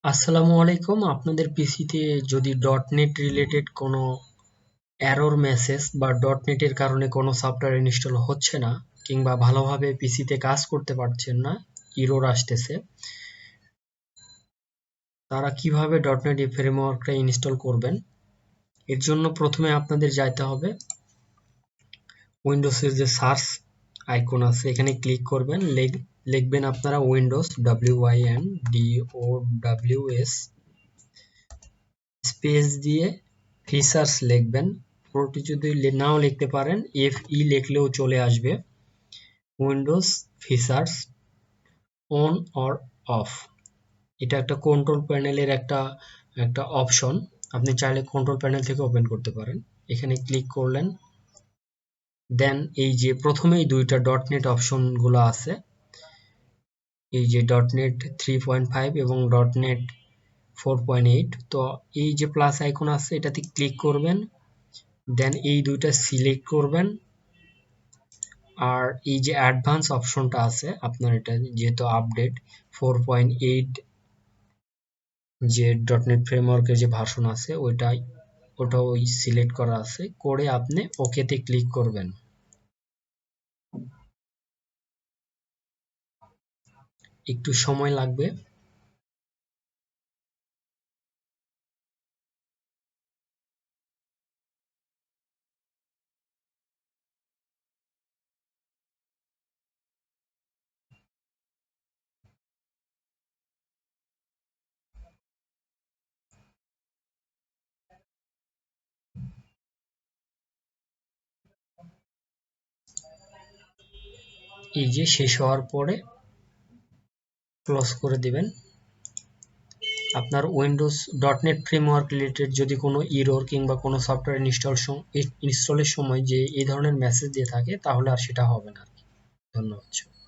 আসসালামু আলাইকুম। আপনাদের পিসিতে যদি .NET রিলেটেড কোনো এরর মেসেজ বা .NET এর কারণে কোনো সফটওয়্যার ইনস্টল হচ্ছে না কিংবা ভালোভাবে পিসিতে কাজ করতে পারছেন না, এরর আসতেছে, তারা কিভাবে .NET এই ফ্রেমওয়ার্কটা ইনস্টল করবেন? এর জন্য প্রথমে আপনাদের যাইতে হবে উইন্ডোজের যে সার্চ আইকন আছে এখানে ক্লিক করবেন, লিখবেন আপনারা উইন্ডোজ WINDOWS স্পেস দিয়ে ফিচার্স লিখবেন। পুরোটি যদি নাও লিখতে পারেন FE লিখলেও চলে আসবে। Windows features on or of, এটা একটা কন্ট্রোল প্যানেলের একটা একটা অপশন। আপনি চাইলে কন্ট্রোল প্যানেল থেকে ওপেন করতে পারেন। এখানে ক্লিক করলেন, দেন এই যে প্রথমেই দুইটা .NET অপশন গুলো আছে, এই যে .NET 3.5 এবং .NET 4.8, তো এই যে প্লাস আইকন আছে এটাতে ক্লিক করবেন, দেন এই দুইটা সিলেক্ট করবেন। আর এই যে অ্যাডভান্স অপশনটা আছে আপনার, এটা যেহেতু আপডেট 4.8 যে .NET ফ্রেমওয়ার্কের যে ভার্সন আছে ওটা ওই সিলেক্ট করা আছে, করে আপনি ওকেতে ক্লিক করবেন। একটু সময় লাগবে। এই যে শেষ হওয়ার পরে ক্লোজ করে দিবেন। আপনার উইন্ডোজ .NET ফ্রেমওয়ার্ক রিলেটেড যদি কোনো এরর কিংবা কোনো সফটওয়্যার ইনস্টলের সময় যে এই ধরনের মেসেজ দিয়ে থাকে তাহলে আর সেটা হবে না। ধন্যবাদ।